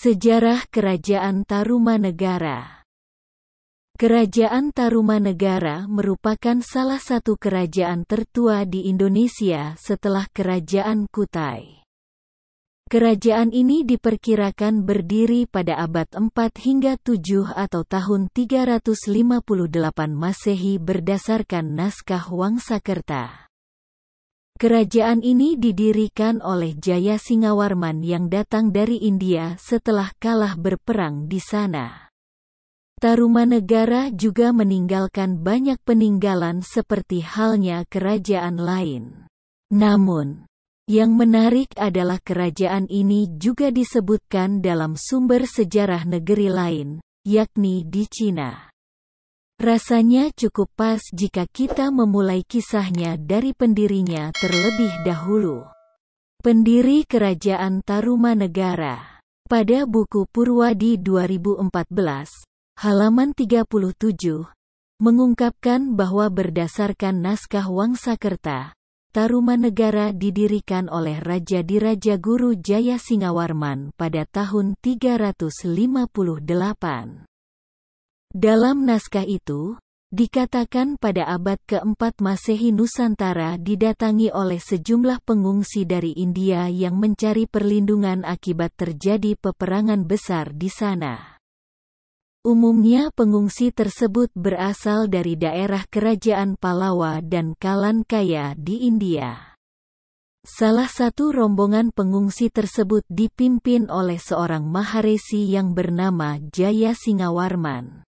Sejarah Kerajaan Tarumanegara. Kerajaan Tarumanegara merupakan salah satu kerajaan tertua di Indonesia setelah Kerajaan Kutai. Kerajaan ini diperkirakan berdiri pada abad 4 hingga 7 atau tahun 358 Masehi berdasarkan naskah Wangsakerta. Kerajaan ini didirikan oleh Jaya Singawarman yang datang dari India setelah kalah berperang di sana. Tarumanegara juga meninggalkan banyak peninggalan seperti halnya kerajaan lain. Namun, yang menarik adalah kerajaan ini juga disebutkan dalam sumber sejarah negeri lain, yakni di Cina. Rasanya cukup pas jika kita memulai kisahnya dari pendirinya terlebih dahulu. Pendiri Kerajaan Tarumanegara. Pada buku Purwadi 2014, halaman 37, mengungkapkan bahwa berdasarkan naskah Wangsakerta, Tarumanegara didirikan oleh Raja Diraja Guru Jaya Singawarman pada tahun 358. Dalam naskah itu, dikatakan pada abad ke-4 Masehi Nusantara didatangi oleh sejumlah pengungsi dari India yang mencari perlindungan akibat terjadi peperangan besar di sana. Umumnya pengungsi tersebut berasal dari daerah kerajaan Pallava dan Kalankaya di India. Salah satu rombongan pengungsi tersebut dipimpin oleh seorang maharesi yang bernama Jaya Singawarman.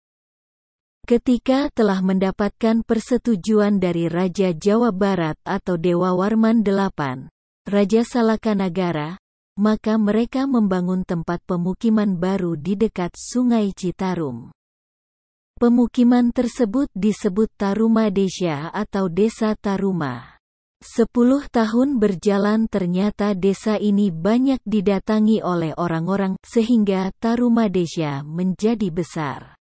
Ketika telah mendapatkan persetujuan dari Raja Jawa Barat atau Dewa Warman VIII, Raja Salakanagara, maka mereka membangun tempat pemukiman baru di dekat Sungai Citarum. Pemukiman tersebut disebut Tarumadesha atau Desa Taruma. 10 tahun berjalan ternyata desa ini banyak didatangi oleh orang-orang, sehingga Tarumadesha menjadi besar.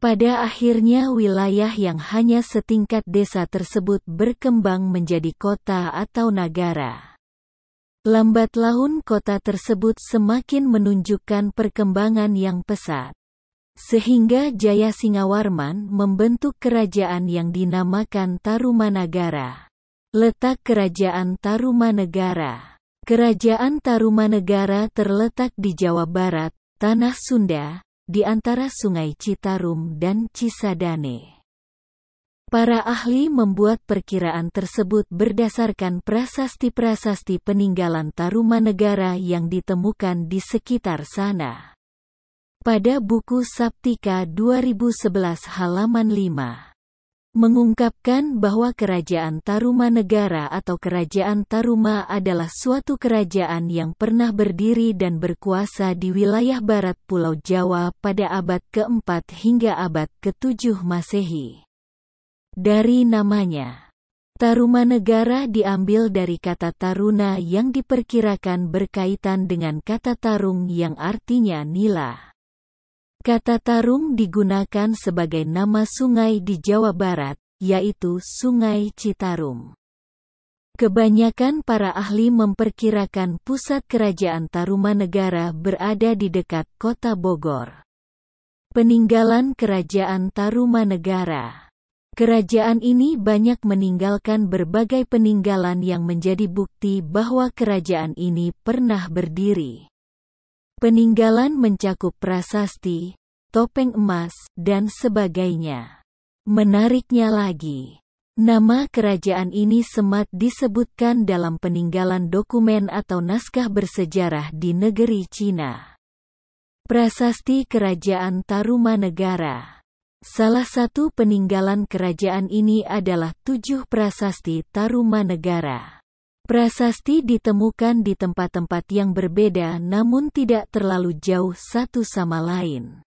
Pada akhirnya wilayah yang hanya setingkat desa tersebut berkembang menjadi kota atau nagara. Lambat laun kota tersebut semakin menunjukkan perkembangan yang pesat. Sehingga Jaya Singawarman membentuk kerajaan yang dinamakan Tarumanagara. Letak Kerajaan Tarumanegara. Kerajaan Tarumanegara terletak di Jawa Barat, Tanah Sunda, di antara Sungai Citarum dan Cisadane. Para ahli membuat perkiraan tersebut berdasarkan prasasti-prasasti peninggalan Tarumanegara yang ditemukan di sekitar sana. Pada buku Saptika 2011 halaman 5, mengungkapkan bahwa Kerajaan Tarumanegara atau Kerajaan Taruma adalah suatu kerajaan yang pernah berdiri dan berkuasa di wilayah barat Pulau Jawa pada abad ke-4 hingga abad ke-7 Masehi. Dari namanya, Tarumanegara diambil dari kata Taruna yang diperkirakan berkaitan dengan kata tarung yang artinya nila. Kata tarung digunakan sebagai nama sungai di Jawa Barat, yaitu Sungai Citarum. Kebanyakan para ahli memperkirakan pusat kerajaan Tarumanegara berada di dekat kota Bogor. Peninggalan Kerajaan Tarumanegara. Kerajaan ini banyak meninggalkan berbagai peninggalan yang menjadi bukti bahwa kerajaan ini pernah berdiri. Peninggalan mencakup prasasti, topeng emas, dan sebagainya. Menariknya lagi, nama kerajaan ini sempat disebutkan dalam peninggalan dokumen atau naskah bersejarah di negeri Cina. Prasasti Kerajaan Tarumanegara. Salah satu peninggalan kerajaan ini adalah 7 prasasti Tarumanegara. Prasasti ditemukan di tempat-tempat yang berbeda namun tidak terlalu jauh satu sama lain.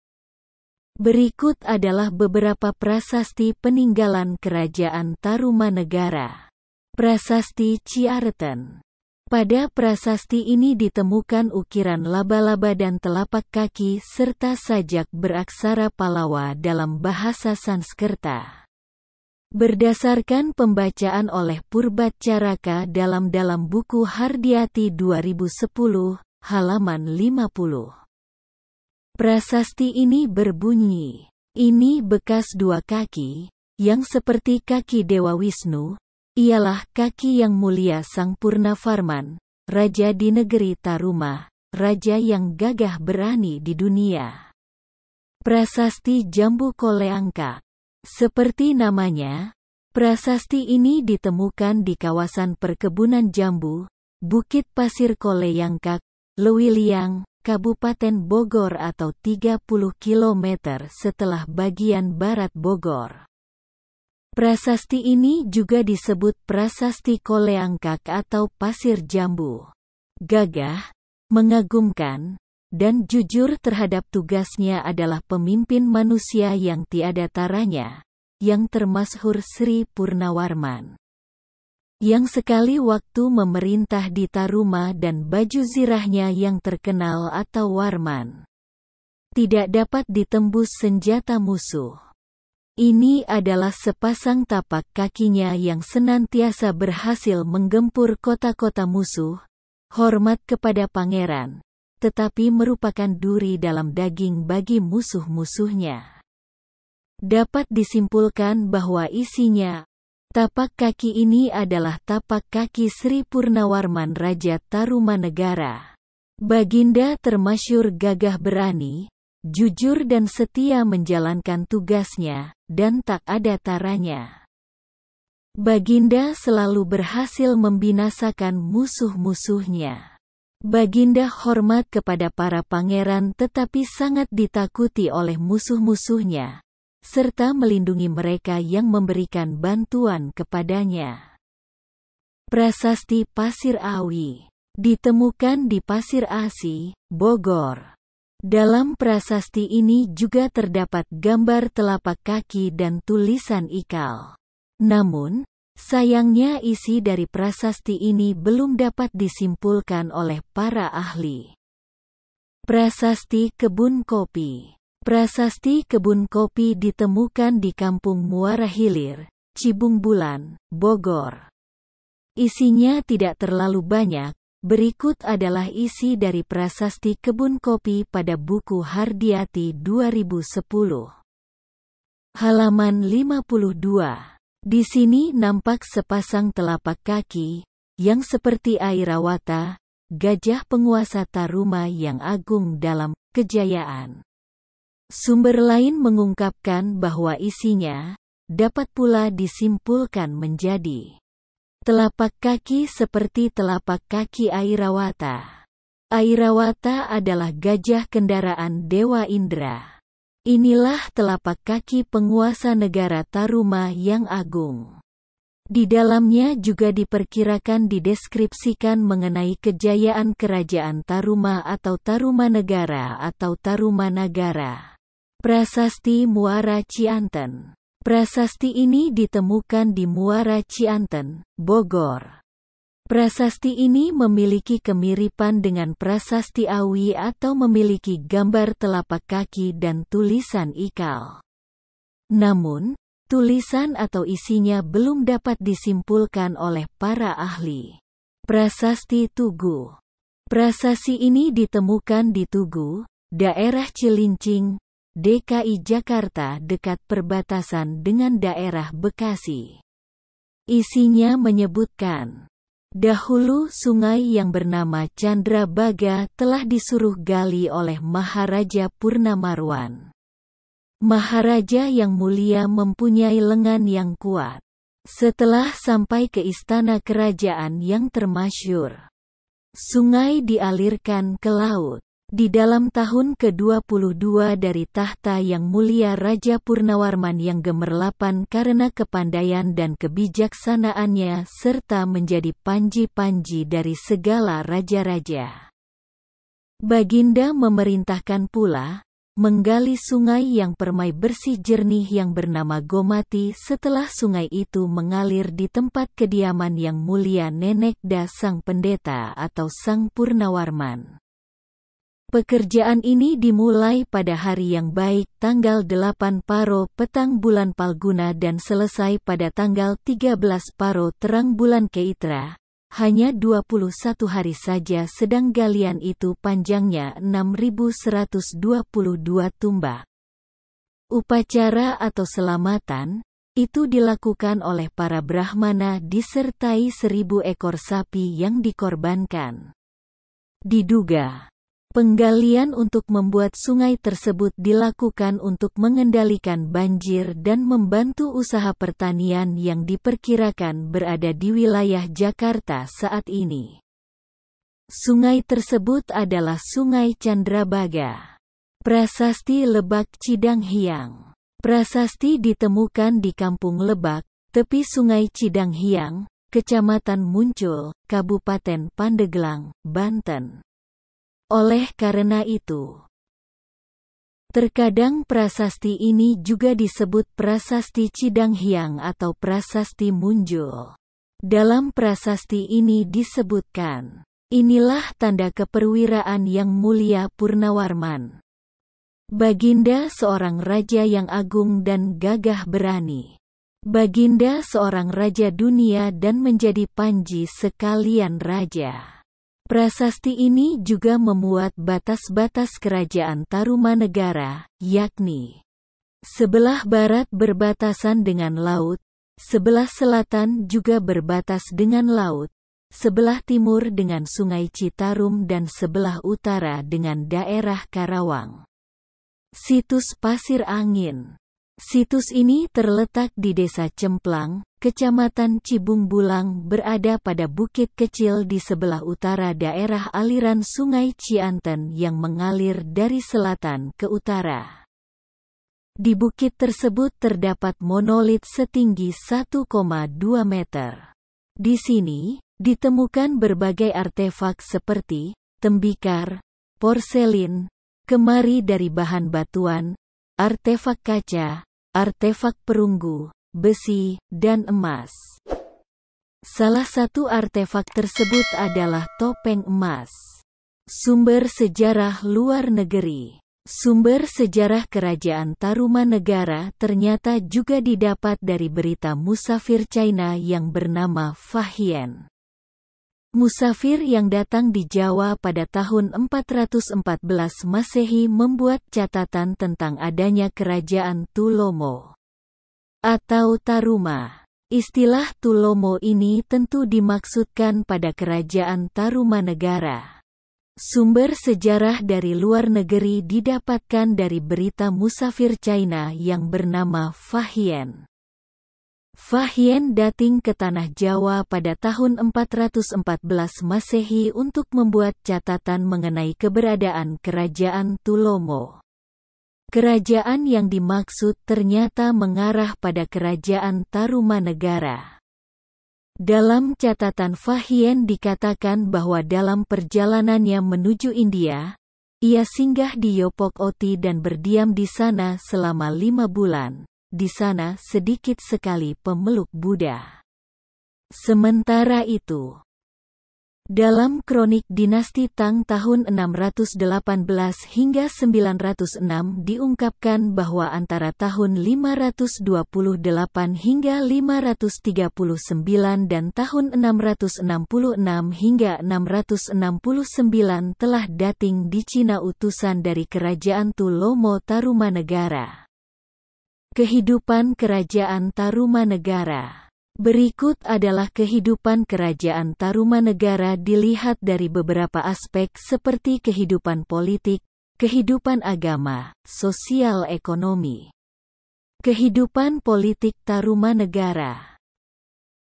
Berikut adalah beberapa prasasti peninggalan Kerajaan Tarumanegara. Prasasti Ciareten. Pada prasasti ini ditemukan ukiran laba-laba dan telapak kaki serta sajak beraksara Pallava dalam bahasa Sanskerta. Berdasarkan pembacaan oleh Purbacaraka dalam buku Hardiati 2010, halaman 50. Prasasti ini berbunyi, "Ini bekas dua kaki, yang seperti kaki Dewa Wisnu, ialah kaki yang mulia Sang Purnavarman, raja di negeri Taruma, raja yang gagah berani di dunia." Prasasti Jambu Koleangkak. Seperti namanya, prasasti ini ditemukan di kawasan perkebunan jambu, Bukit Pasir Koleangkak, Lewiliang, Kabupaten Bogor atau 30 km setelah bagian barat Bogor. Prasasti ini juga disebut Prasasti Koleangkak atau Pasir Jambu. Gagah, mengagumkan, dan jujur terhadap tugasnya adalah pemimpin manusia yang tiada taranya, yang termasyhur Sri Purnawarman, yang sekali waktu memerintah di Taruma, dan baju zirahnya yang terkenal atau warman tidak dapat ditembus senjata musuh. Ini adalah sepasang tapak kakinya yang senantiasa berhasil menggempur kota-kota musuh, hormat kepada pangeran, tetapi merupakan duri dalam daging bagi musuh-musuhnya. Dapat disimpulkan bahwa isinya, tapak kaki ini adalah tapak kaki Sri Purnawarman Raja Tarumanegara. Baginda termasyhur gagah berani, jujur dan setia menjalankan tugasnya, dan tak ada taranya. Baginda selalu berhasil membinasakan musuh-musuhnya. Baginda hormat kepada para pangeran tetapi sangat ditakuti oleh musuh-musuhnya, serta melindungi mereka yang memberikan bantuan kepadanya. Prasasti Pasir Awi ditemukan di Pasir Asi, Bogor. Dalam prasasti ini juga terdapat gambar telapak kaki dan tulisan ikal. Namun, sayangnya isi dari prasasti ini belum dapat disimpulkan oleh para ahli. Prasasti Kebun Kopi. Prasasti kebun kopi ditemukan di Kampung Muara Hilir, Cibung Bulan, Bogor. Isinya tidak terlalu banyak. Berikut adalah isi dari prasasti kebun kopi pada buku Hardiati 2010. Halaman 52. Di sini nampak sepasang telapak kaki, yang seperti Airawata, gajah penguasa Taruma yang agung dalam kejayaan. Sumber lain mengungkapkan bahwa isinya dapat pula disimpulkan menjadi telapak kaki seperti telapak kaki Airawata. Airawata adalah gajah kendaraan Dewa Indra. Inilah telapak kaki penguasa negara Taruma yang agung. Di dalamnya juga diperkirakan dideskripsikan mengenai kejayaan kerajaan Taruma atau Tarumanegara atau Tarumanagara. Prasasti Muara Cianten. Prasasti ini ditemukan di Muara Cianten, Bogor. Prasasti ini memiliki kemiripan dengan Prasasti Awi atau memiliki gambar telapak kaki dan tulisan ikal. Namun, tulisan atau isinya belum dapat disimpulkan oleh para ahli. Prasasti Tugu. Prasasti ini ditemukan di Tugu, daerah Cilincing, DKI Jakarta dekat perbatasan dengan daerah Bekasi. Isinya menyebutkan, dahulu sungai yang bernama Candrabaga telah disuruh gali oleh Maharaja Purnamarwan. Maharaja yang mulia mempunyai lengan yang kuat. Setelah sampai ke istana kerajaan yang termasyhur, sungai dialirkan ke laut. Di dalam tahun ke-22 dari tahta Yang Mulia Raja Purnawarman yang gemerlapan karena kepandaian dan kebijaksanaannya serta menjadi panji-panji dari segala raja-raja, Baginda memerintahkan pula menggali sungai yang permai bersih jernih yang bernama Gomati setelah sungai itu mengalir di tempat kediaman Yang Mulia Nenekda Sang Pendeta atau Sang Purnawarman. Pekerjaan ini dimulai pada hari yang baik tanggal 8 Paro petang bulan Palguna dan selesai pada tanggal 13 Paro terang bulan Keitra, hanya 21 hari saja sedang galian itu panjangnya 6.122 tumbak. Upacara atau selamatan, itu dilakukan oleh para Brahmana disertai 1.000 ekor sapi yang dikorbankan. Diduga, penggalian untuk membuat sungai tersebut dilakukan untuk mengendalikan banjir dan membantu usaha pertanian yang diperkirakan berada di wilayah Jakarta saat ini. Sungai tersebut adalah Sungai Candrabaga. Prasasti Lebak Cidanghiang. Prasasti ditemukan di Kampung Lebak, tepi Sungai Cidanghiang, Kecamatan Muncul, Kabupaten Pandeglang, Banten. Oleh karena itu, terkadang prasasti ini juga disebut Prasasti Cidanghiang atau Prasasti Munjul. Dalam prasasti ini disebutkan, inilah tanda keperwiraan yang mulia Purnawarman. Baginda seorang raja yang agung dan gagah berani. Baginda seorang raja dunia dan menjadi panji sekalian raja. Prasasti ini juga memuat batas-batas kerajaan Tarumanegara, yakni sebelah barat berbatasan dengan laut, sebelah selatan juga berbatas dengan laut, sebelah timur dengan Sungai Citarum dan sebelah utara dengan daerah Karawang. Situs Pasir Angin. Situs ini terletak di Desa Cemplang, Kecamatan Cibung Bulang, berada pada bukit kecil di sebelah utara daerah aliran Sungai Cianten yang mengalir dari selatan ke utara. Di bukit tersebut terdapat monolit setinggi 1,2 meter. Di sini, ditemukan berbagai artefak seperti tembikar, porselin, kemari dari bahan batuan, artefak kaca, artefak perunggu, besi, dan emas. Salah satu artefak tersebut adalah topeng emas. Sumber sejarah luar negeri. Sumber sejarah Kerajaan Tarumanegara ternyata juga didapat dari berita musafir China yang bernama Fa Hien. Musafir yang datang di Jawa pada tahun 414 Masehi membuat catatan tentang adanya kerajaan Tulomo atau Taruma. Istilah Tulomo ini tentu dimaksudkan pada kerajaan Tarumanegara. Sumber sejarah dari luar negeri didapatkan dari berita musafir China yang bernama Fa Hien. Fa Hien datang ke tanah Jawa pada tahun 414 Masehi untuk membuat catatan mengenai keberadaan kerajaan Tulomo. Kerajaan yang dimaksud ternyata mengarah pada kerajaan Tarumanegara. Dalam catatan Fa Hien dikatakan bahwa dalam perjalanannya menuju India, ia singgah di Yopok-oti dan berdiam di sana selama 5 bulan. Di sana sedikit sekali pemeluk Buddha. Sementara itu, dalam kronik dinasti Tang tahun 618 hingga 906 diungkapkan bahwa antara tahun 528 hingga 539 dan tahun 666 hingga 669 telah dating di Cina utusan dari kerajaan Tulomo Tarumanegara. Kehidupan Kerajaan Tarumanegara. Berikut adalah kehidupan Kerajaan Tarumanegara dilihat dari beberapa aspek seperti kehidupan politik, kehidupan agama, sosial ekonomi. Kehidupan politik Tarumanegara.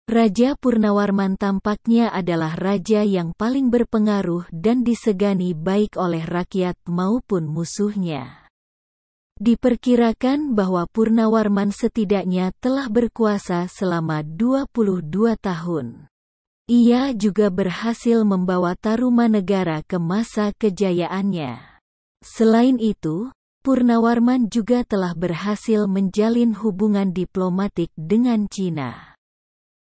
Raja Purnawarman tampaknya adalah raja yang paling berpengaruh dan disegani baik oleh rakyat maupun musuhnya. Diperkirakan bahwa Purnawarman setidaknya telah berkuasa selama 22 tahun. Ia juga berhasil membawa Tarumanegara ke masa kejayaannya. Selain itu, Purnawarman juga telah berhasil menjalin hubungan diplomatik dengan Cina.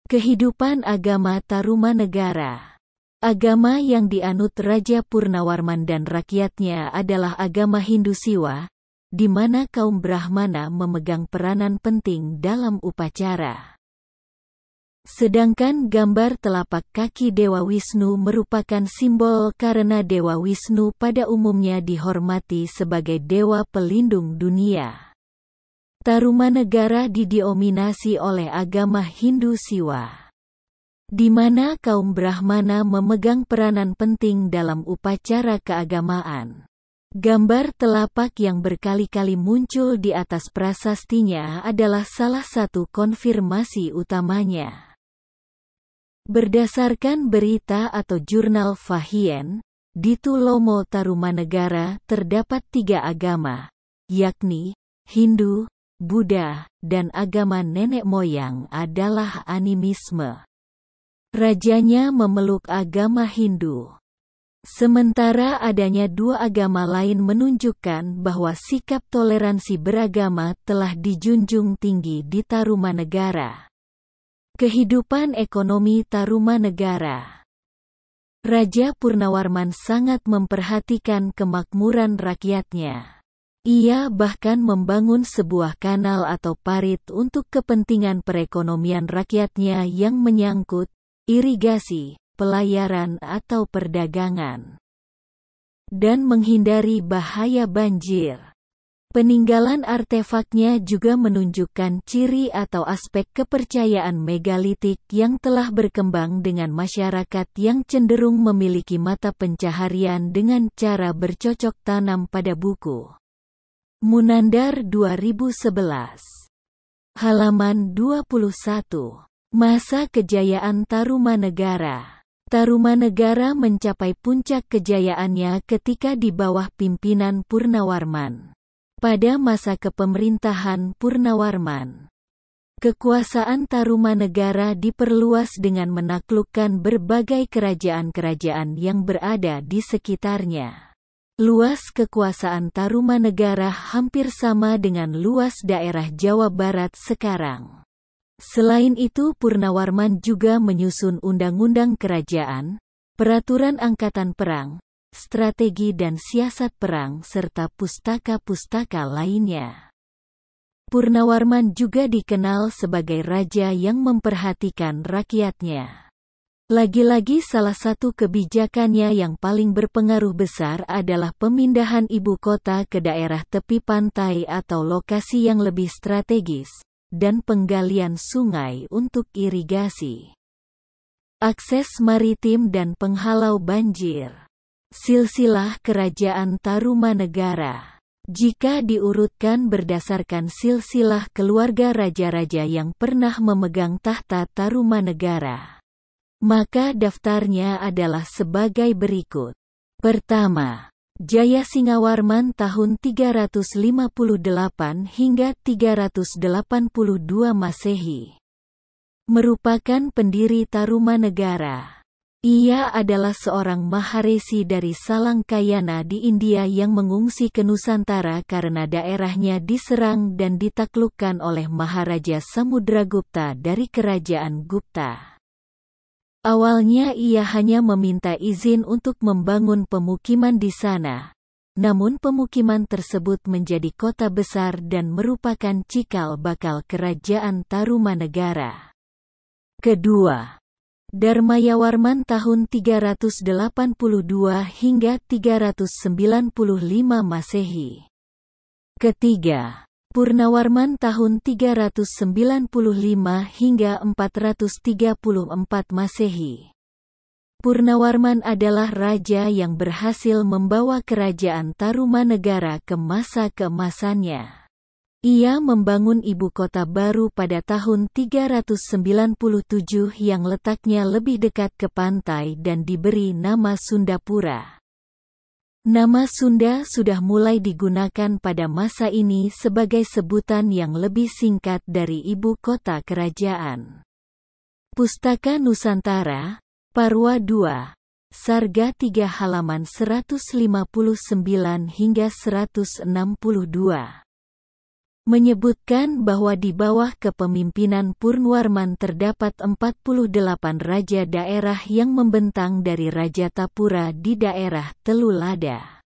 Kehidupan agama Tarumanegara. Agama yang dianut Raja Purnawarman dan rakyatnya adalah agama Hindu Siwa, di mana kaum Brahmana memegang peranan penting dalam upacara. Sedangkan gambar telapak kaki Dewa Wisnu merupakan simbol karena Dewa Wisnu pada umumnya dihormati sebagai dewa pelindung dunia. Tarumanegara didominasi oleh agama Hindu Siwa, di mana kaum Brahmana memegang peranan penting dalam upacara keagamaan. Gambar telapak yang berkali-kali muncul di atas prasastinya adalah salah satu konfirmasi utamanya. Berdasarkan berita atau jurnal Fahien, di Tulomo Tarumanegara terdapat 3 agama, yakni Hindu, Buddha, dan agama nenek moyang adalah animisme. Rajanya memeluk agama Hindu. Sementara adanya 2 agama lain menunjukkan bahwa sikap toleransi beragama telah dijunjung tinggi di Tarumanegara. Kehidupan ekonomi Tarumanegara. Raja Purnawarman sangat memperhatikan kemakmuran rakyatnya. Ia bahkan membangun sebuah kanal atau parit untuk kepentingan perekonomian rakyatnya yang menyangkut irigasi, pelayaran atau perdagangan, dan menghindari bahaya banjir. Peninggalan artefaknya juga menunjukkan ciri atau aspek kepercayaan megalitik yang telah berkembang dengan masyarakat yang cenderung memiliki mata pencaharian dengan cara bercocok tanam pada buku. Munandar 2011. Halaman 21. Masa kejayaan Tarumanegara. Tarumanegara mencapai puncak kejayaannya ketika di bawah pimpinan Purnawarman. Pada masa kepemerintahan Purnawarman, kekuasaan Tarumanegara diperluas dengan menaklukkan berbagai kerajaan-kerajaan yang berada di sekitarnya. Luas kekuasaan Tarumanegara hampir sama dengan luas daerah Jawa Barat sekarang. Selain itu, Purnawarman juga menyusun undang-undang kerajaan, peraturan angkatan perang, strategi dan siasat perang serta pustaka-pustaka lainnya. Purnawarman juga dikenal sebagai raja yang memperhatikan rakyatnya. Lagi-lagi salah satu kebijakannya yang paling berpengaruh besar adalah pemindahan ibu kota ke daerah tepi pantai atau lokasi yang lebih strategis, dan penggalian sungai untuk irigasi, akses maritim dan penghalau banjir. Silsilah Kerajaan Tarumanegara. Jika diurutkan berdasarkan silsilah keluarga raja-raja yang pernah memegang tahta Tarumanegara, maka daftarnya adalah sebagai berikut. Pertama, Jayasingawarman tahun 358 hingga 382 Masehi. Merupakan pendiri Tarumanegara. Ia adalah seorang Maharesi dari Salangkayana di India yang mengungsi ke Nusantara karena daerahnya diserang dan ditaklukkan oleh Maharaja Samudragupta dari Kerajaan Gupta. Awalnya ia hanya meminta izin untuk membangun pemukiman di sana, namun pemukiman tersebut menjadi kota besar dan merupakan cikal bakal Kerajaan Tarumanegara. Kedua, Dharmayawarman tahun 382 hingga 395 Masehi. Ketiga, Purnawarman tahun 395 hingga 434 Masehi. Purnawarman adalah raja yang berhasil membawa kerajaan Tarumanegara ke masa keemasannya. Ia membangun ibu kota baru pada tahun 397 yang letaknya lebih dekat ke pantai dan diberi nama Sundapura. Nama Sunda sudah mulai digunakan pada masa ini sebagai sebutan yang lebih singkat dari ibu kota kerajaan. Pustaka Nusantara, Parwa 2, Sarga 3 halaman 159 hingga 162. Menyebutkan bahwa di bawah kepemimpinan Purnawarman terdapat 48 raja daerah yang membentang dari Raja Tapura di daerah Telulada,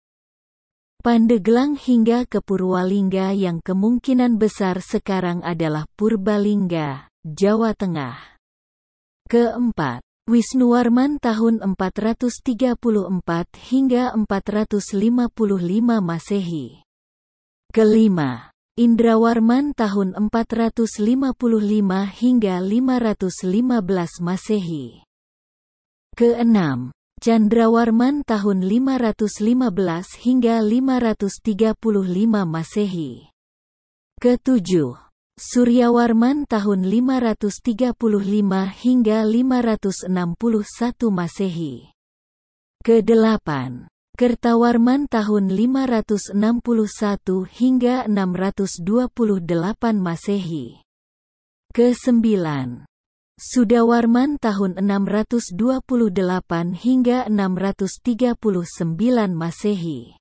Pandeglang hingga ke Purwalingga yang kemungkinan besar sekarang adalah Purbalingga, Jawa Tengah. Keempat, Wisnuwarman tahun 434 hingga 455 Masehi. Kelima, Indrawarman tahun 455 hingga 515 Masehi. Keenam, Candrawarman tahun 515 hingga 535 Masehi. Ketujuh, Suryawarman tahun 535 hingga 561 Masehi. Kedelapan, Kertawarman tahun 561 hingga 628 Masehi. Kesembilan, Sudawarman tahun 628 hingga 639 Masehi.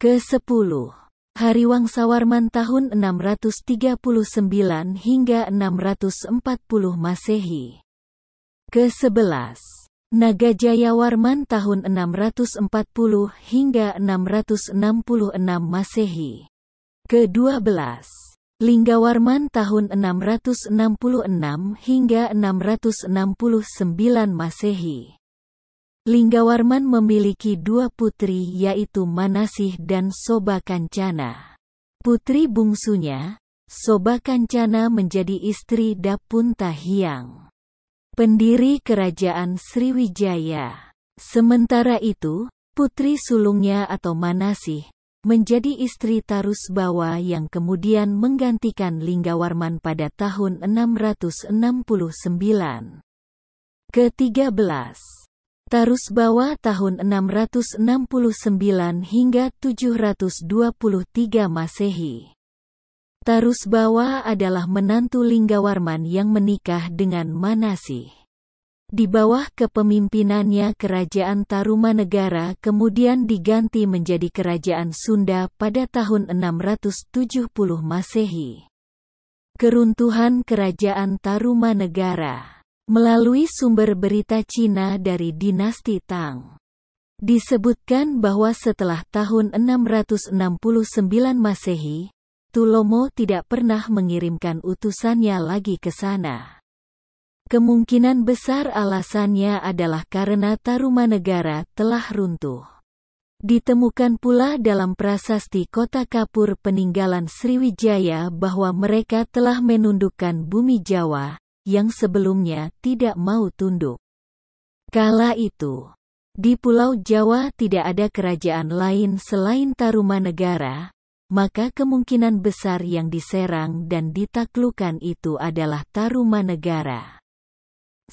Kesepuluh, Hariwangsawarman tahun 639 hingga 640 Masehi. Kesebelas, Nagajayawarman tahun 640 hingga 666 Masehi. Kedua-belas, Linggawarman tahun 666 hingga 669 Masehi. Linggawarman memiliki dua putri yaitu Manasih dan Sobakancana. Putri bungsunya, Sobakancana menjadi istri Dapunta Hyang, pendiri kerajaan Sriwijaya. Sementara itu, putri sulungnya atau Manasih, menjadi istri Tarusbawa yang kemudian menggantikan Linggawarman pada tahun 669. Ke-13. Tarusbawa tahun 669 hingga 723 Masehi. Tarusbawa adalah menantu Linggawarman yang menikah dengan Manasih. Di bawah kepemimpinannya kerajaan Tarumanegara kemudian diganti menjadi kerajaan Sunda pada tahun 670 Masehi. Keruntuhan kerajaan Tarumanegara. Melalui sumber berita Cina dari dinasti Tang, disebutkan bahwa setelah tahun 669 Masehi, Tulomo tidak pernah mengirimkan utusannya lagi ke sana. Kemungkinan besar alasannya adalah karena Tarumanegara telah runtuh. Ditemukan pula dalam prasasti Kota Kapur peninggalan Sriwijaya bahwa mereka telah menundukkan bumi Jawa, yang sebelumnya tidak mau tunduk. Kala itu, di Pulau Jawa tidak ada kerajaan lain selain Tarumanegara, maka kemungkinan besar yang diserang dan ditaklukkan itu adalah Tarumanegara.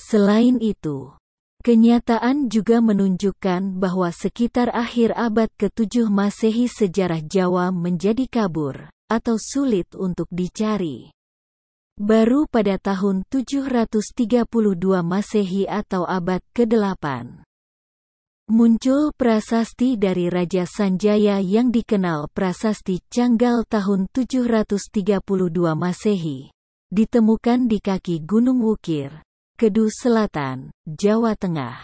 Selain itu, kenyataan juga menunjukkan bahwa sekitar akhir abad ke-7 Masehi sejarah Jawa menjadi kabur, atau sulit untuk dicari. Baru pada tahun 732 Masehi atau abad ke-8, muncul prasasti dari Raja Sanjaya yang dikenal Prasasti Canggal tahun 732 Masehi, ditemukan di kaki Gunung Wukir, Kedu Selatan, Jawa Tengah.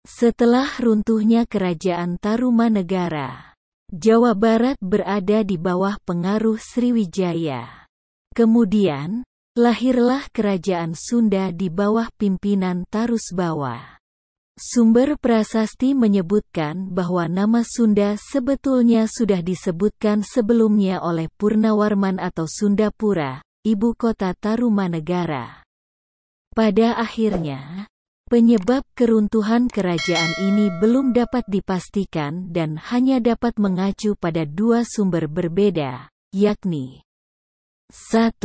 Setelah runtuhnya kerajaan Tarumanegara, Jawa Barat berada di bawah pengaruh Sriwijaya. Kemudian, lahirlah kerajaan Sunda di bawah pimpinan Tarusbawa. Sumber prasasti menyebutkan bahwa nama Sunda sebetulnya sudah disebutkan sebelumnya oleh Purnawarman atau Sundapura, ibu kota Tarumanegara. Pada akhirnya, penyebab keruntuhan kerajaan ini belum dapat dipastikan dan hanya dapat mengacu pada dua sumber berbeda, yakni 1.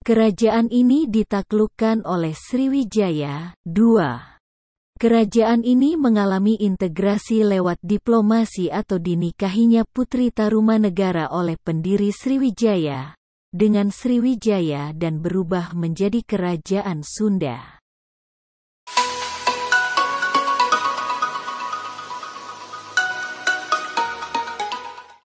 Kerajaan ini ditaklukkan oleh Sriwijaya. 2. Kerajaan ini mengalami integrasi lewat diplomasi atau dinikahinya putri Tarumanegara oleh pendiri Sriwijaya dengan Sriwijaya dan berubah menjadi kerajaan Sunda.